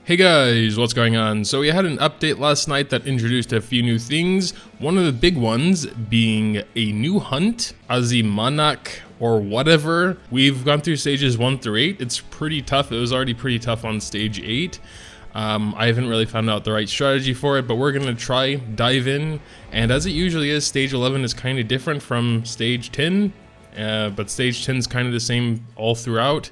Hey guys, what's going on? So we had an update last night that introduced a few new things. One of the big ones being a new hunt, Azimanak or whatever. We've gone through stages 1 through 8. It's pretty tough. It was already pretty tough on stage 8. I haven't really found out the right strategy for it, but we're gonna try, dive in. And as it usually is, stage 11 is kind of different from stage 10, but stage 10 is kind of the same all throughout.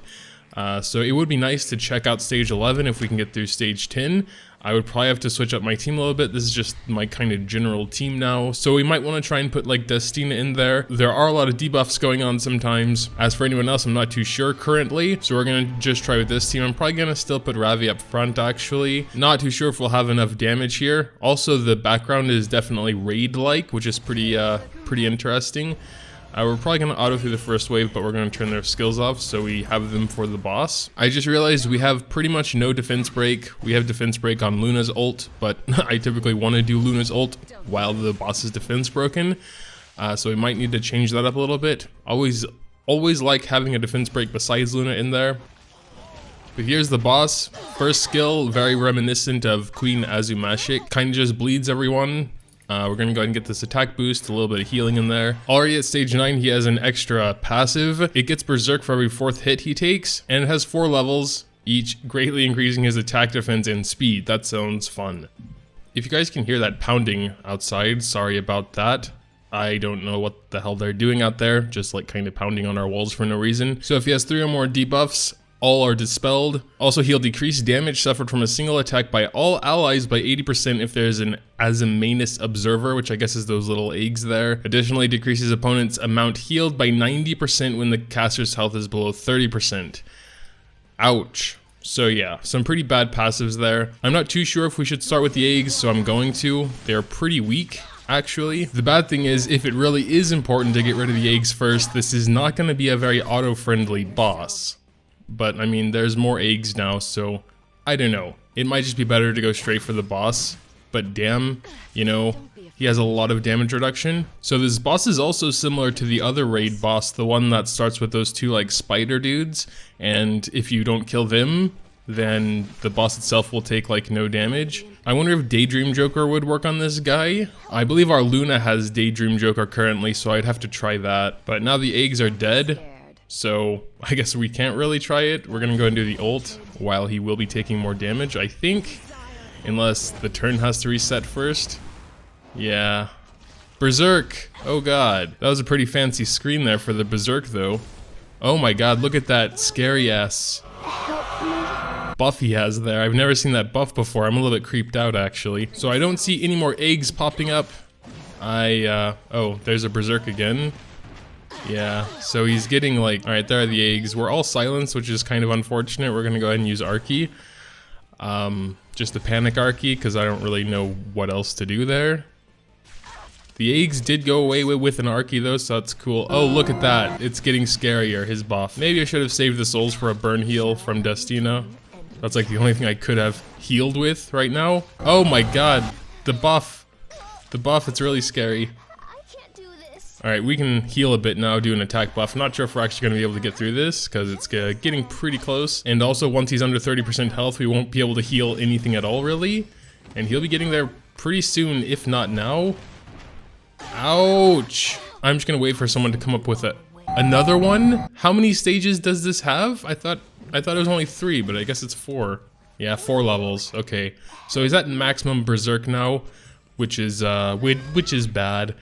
So it would be nice to check out stage 11 if we can get through stage 10. I would probably have to switch up my team a little bit. This is just my kind of general team now. So we might want to try and put like Destina in there. There are a lot of debuffs going on sometimes. As for anyone else, I'm not too sure currently. So we're going to just try with this team. I'm probably going to still put Ravi up front actually. Not too sure if we'll have enough damage here. Also, the background is definitely raid-like, which is pretty interesting. We're probably going to auto through the first wave, but we're going to turn their skills off so we have them for the boss. I just realized we have pretty much no defense break. We have defense break on Luna's ult, but I typically want to do Luna's ult while the boss is defense broken. So we might need to change that up a little bit. Always like having a defense break besides Luna in there. But here's the boss. First skill, very reminiscent of Queen Azimanak. Kind of just bleeds everyone. We're going to go ahead and get this attack boost, a little bit of healing in there. Already at stage 9, he has an extra passive. It gets berserk for every 4th hit he takes, and it has 4 levels, each greatly increasing his attack, defense, and speed. That sounds fun. If you guys can hear that pounding outside, sorry about that. I don't know what the hell they're doing out there, just like kind of pounding on our walls for no reason. So if he has 3 or more debuffs, all are dispelled. Also, he'll decrease damage suffered from a single attack by all allies by 80% if there's an Azimanak observer, which I guess is those little eggs there. Additionally, decreases opponent's amount healed by 90% when the caster's health is below 30%. Ouch. So yeah, some pretty bad passives there. I'm not too sure if we should start with the eggs, so I'm going to. They're pretty weak, actually. The bad thing is, if it really is important to get rid of the eggs first, this is not going to be a very auto-friendly boss. But, I mean, there's more eggs now, so I don't know. It might just be better to go straight for the boss. But damn, you know, he has a lot of damage reduction. So this boss is also similar to the other raid boss, the one that starts with those 2, like, spider dudes. And if you don't kill them, then the boss itself will take, like, no damage. I wonder if Daydream Joker would work on this guy. I believe our Luna has Daydream Joker currently, so I'd have to try that. But now the eggs are dead. So I guess we can't really try it. We're gonna go and do the ult while he will be taking more damage, I think. Unless the turn has to reset first. Yeah. Berserk! Oh god. That was a pretty fancy screen there for the Berserk though. Oh my god, look at that scary ass buff he has there. I've never seen that buff before. I'm a little bit creeped out actually. So I don't see any more eggs popping up. Oh, there's a Berserk again. Yeah, so he's getting like, alright, there are the eggs. We're all silenced, which is kind of unfortunate. We're gonna go ahead and use Archie. Just a panic Archie, because I don't really know what else to do there. The eggs did go away with an Archie though, so that's cool. Oh, look at that. It's getting scarier, his buff. Maybe I should have saved the souls for a burn heal from Destina. That's like the only thing I could have healed with right now. Oh my god, the buff. The buff, it's really scary. Alright, we can heal a bit now, do an attack buff. Not sure if we're actually going to be able to get through this, because it's getting pretty close. And also, once he's under 30% health, we won't be able to heal anything at all, really. And he'll be getting there pretty soon, if not now. Ouch! I'm just going to wait for someone to come up with another one? How many stages does this have? I thought it was only 3, but I guess it's 4. Yeah, 4 levels. Okay. So he's at maximum Berserk now, which is bad.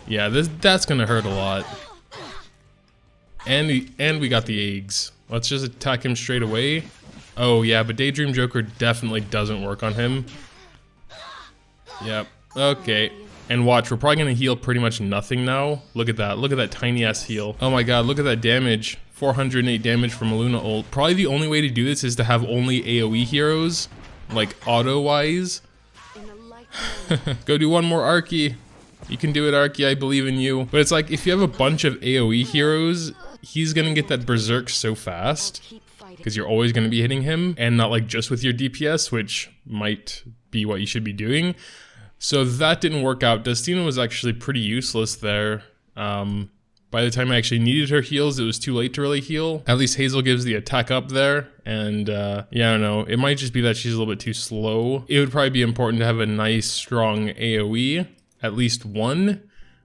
Yeah, that's gonna hurt a lot. And we got the eggs. Let's just attack him straight away. Oh yeah, but Daydream Joker definitely doesn't work on him. Yep. Okay. And watch, we're probably gonna heal pretty much nothing now. Look at that tiny ass heal. Oh my god, look at that damage. 408 damage from a Luna ult. Probably the only way to do this is to have only AoE heroes, like auto-wise. Go do one more Archie. You can do it, Archie, I believe in you. But it's like, if you have a bunch of AoE heroes, he's gonna get that Berserk so fast. Because you're always gonna be hitting him, and not like just with your DPS, which might be what you should be doing. So that didn't work out. Destina was actually pretty useless there. By the time I actually needed her heals, it was too late to really heal. At least Hazel gives the attack up there. And yeah, I don't know. It might just be that she's a little bit too slow. It would probably be important to have a nice, strong AoE. At least one.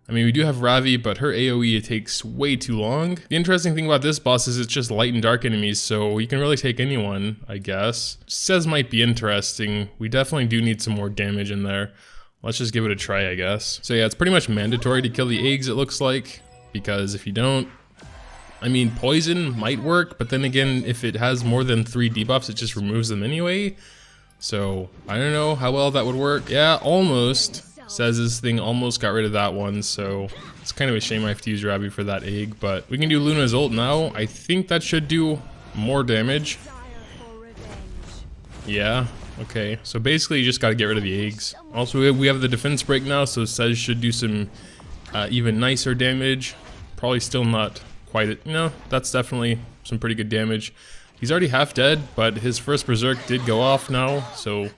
I mean, we do have Ravi, but her AoE takes way too long. The interesting thing about this boss is it's just light and dark enemies, so you can really take anyone, I guess. Says might be interesting. We definitely do need some more damage in there. Let's just give it a try, I guess. So yeah, it's pretty much mandatory to kill the eggs, it looks like, because if you don't, I mean, poison might work, but then again, if it has more than 3 debuffs, it just removes them anyway. So I don't know how well that would work. Yeah, almost. Says this thing almost got rid of that one, so it's kind of a shame I have to use Ravi for that egg, but we can do Luna's ult now. I think that should do more damage. Yeah, okay. So basically you just gotta get rid of the eggs. Also, we have the defense break now, so Says should do some even nicer damage. Probably still not quite it. No, that's definitely some pretty good damage. He's already half dead, but his first berserk did go off now, so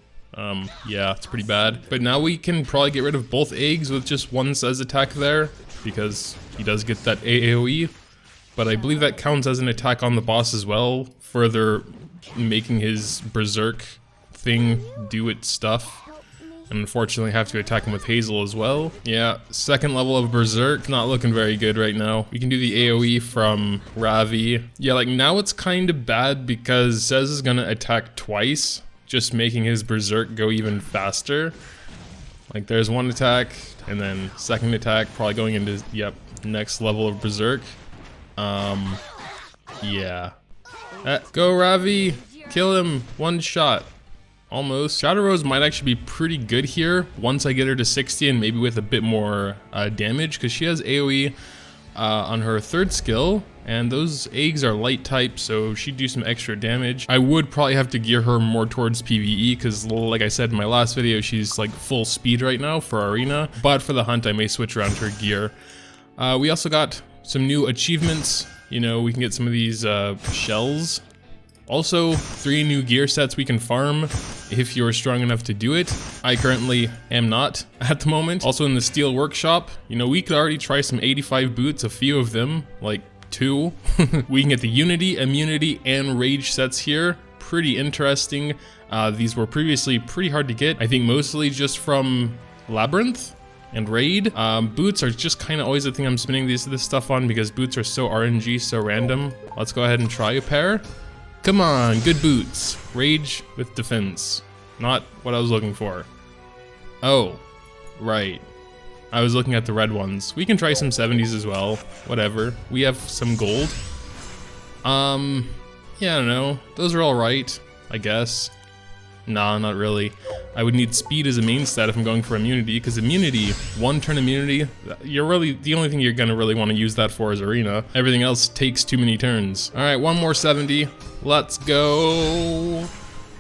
yeah, it's pretty bad. But now we can probably get rid of both eggs with just one Says attack there, because he does get that AoE. But I believe that counts as an attack on the boss as well, further making his berserk thing do its stuff. And unfortunately have to attack him with Hazel as well. Yeah, second level of berserk, not looking very good right now. We can do the AoE from Ravi. Yeah, like now it's kind of bad because Says is gonna attack twice, just making his berserk go even faster. Like there's one attack, and then second attack, probably going into, yep, next level of berserk. Yeah. Go Ravi! Kill him! One shot. Almost. Shadow Rose might actually be pretty good here once I get her to 60 and maybe with a bit more damage, because she has AoE on her third skill, and those eggs are light type, so she'd do some extra damage. I would probably have to gear her more towards PvE, because like I said in my last video, she's like full speed right now for Arena, but for the hunt I may switch around her gear. We also got some new achievements. You know, we can get some of these shells. Also, 3 new gear sets we can farm if you're strong enough to do it. I currently am not at the moment. Also in the steel workshop, you know, we could already try some 85 boots, a few of them, like 2. We can get the Unity, Immunity, and Rage sets here. Pretty interesting. These were previously pretty hard to get. I think mostly just from Labyrinth and Raid. Boots are just kind of always the thing I'm spinning this stuff on, because boots are so RNG, so random. Let's go ahead and try a pair. Come on, good boots. Rage with defense. Not what I was looking for. Oh, right. I was looking at the red ones. We can try some 70s as well. Whatever. We have some gold. Yeah, I don't know. Those are alright, I guess. Nah, not really. I would need speed as a main stat if I'm going for immunity, because immunity, 1 turn immunity, you're really, the only thing you're gonna really want to use that for is Arena. Everything else takes too many turns. Alright, one more 70. Let's go.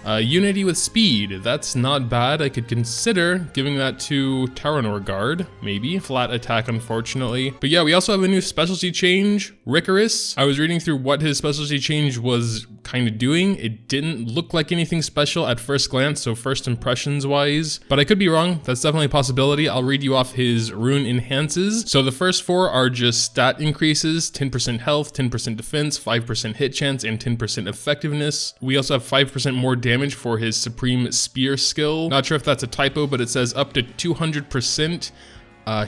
Unity with speed, that's not bad. I could consider giving that to Taranor Guard, maybe. Flat attack, unfortunately. But yeah, we also have a new specialty change, Rikoris. I was reading through what his specialty change was kind of doing. It didn't look like anything special at first glance, so first impressions wise. But I could be wrong, that's definitely a possibility. I'll read you off his rune enhances. So the first 4 are just stat increases, 10% health, 10% defense, 5% hit chance, and 10% effectiveness. We also have 5% more damage for his Supreme Spear skill. Not sure if that's a typo, but it says up to 200%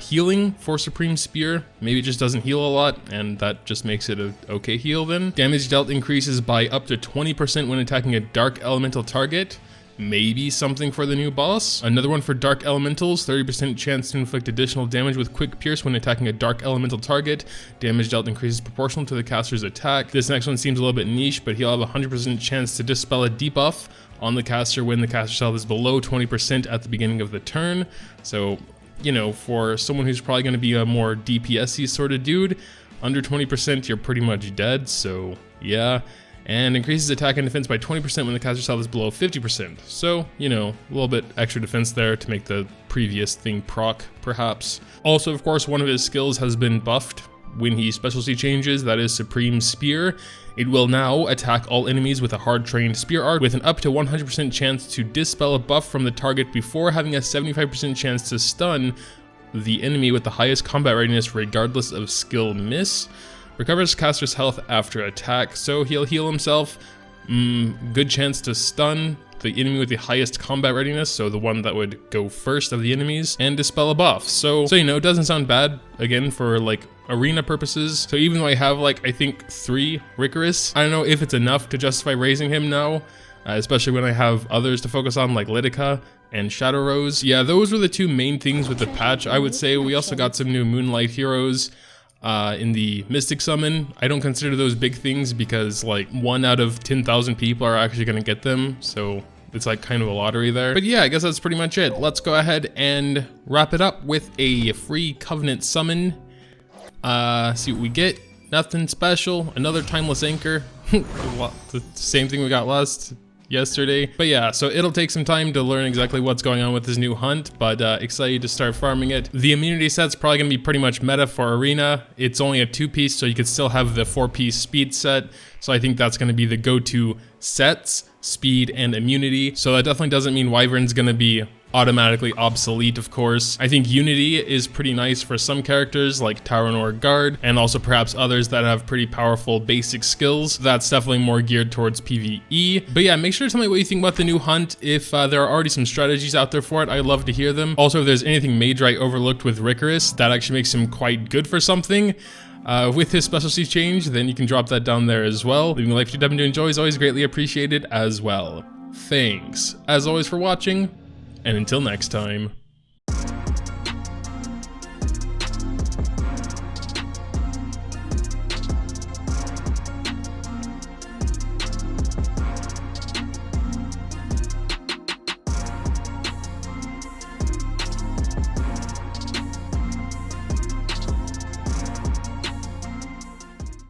healing for Supreme Spear. Maybe it just doesn't heal a lot, and that just makes it a okay heal then. Damage dealt increases by up to 20% when attacking a Dark Elemental target. Maybe something for the new boss. Another one for Dark Elementals, 30% chance to inflict additional damage with Quick Pierce when attacking a Dark Elemental target. Damage dealt increases proportional to the caster's attack. This next one seems a little bit niche, but he'll have a 100% chance to dispel a debuff on the caster when the caster's health is below 20% at the beginning of the turn. So, you know, for someone who's probably going to be a more DPS-y sort of dude, under 20% you're pretty much dead, so yeah. And increases attack and defense by 20% when the caster's health is below 50%. So, you know, a little bit extra defense there to make the previous thing proc, perhaps. Also, of course, one of his skills has been buffed when he specialty changes, that is Supreme Spear. It will now attack all enemies with a hard-trained spear art with an up to 100% chance to dispel a buff from the target before having a 75% chance to stun the enemy with the highest combat readiness regardless of skill miss. Recovers caster's health after attack, so he'll heal himself. Good chance to stun the enemy with the highest combat readiness, so the one that would go first of the enemies, and dispel a buff. So you know, it doesn't sound bad, again, for like arena purposes. So even though I have like, I think 3 Rikoris, I don't know if it's enough to justify raising him now, especially when I have others to focus on like Lidica and Shadow Rose. Yeah, those were the 2 main things with the patch, I would say. We also got some new Moonlight heroes in the Mystic Summon. I don't consider those big things because like 1 out of 10,000 people are actually going to get them, so it's like kind of a lottery there. But yeah, I guess that's pretty much it. Let's go ahead and wrap it up with a free Covenant summon. See what we get. Nothing special. Another Timeless Anchor. The same thing we got yesterday. But yeah, so it'll take some time to learn exactly what's going on with this new hunt, but excited to start farming it. The immunity set's probably gonna be pretty much meta for arena. It's only a 2-piece, so you could still have the 4-piece speed set. So I think that's gonna be the go-to sets, speed and immunity. So that definitely doesn't mean Wyvern's gonna be automatically obsolete, of course. I think Unity is pretty nice for some characters like Taurenor Guard, and also perhaps others that have pretty powerful basic skills. That's definitely more geared towards PvE. But yeah, make sure to tell me what you think about the new hunt. If there are already some strategies out there for it, I'd love to hear them. Also, if there's anything major I overlooked with Rikoris that actually makes him quite good for something, with his specialty change, then you can drop that down there as well. Leaving a like if you happen to enjoy is always greatly appreciated as well. Thanks, as always, for watching, and until next time.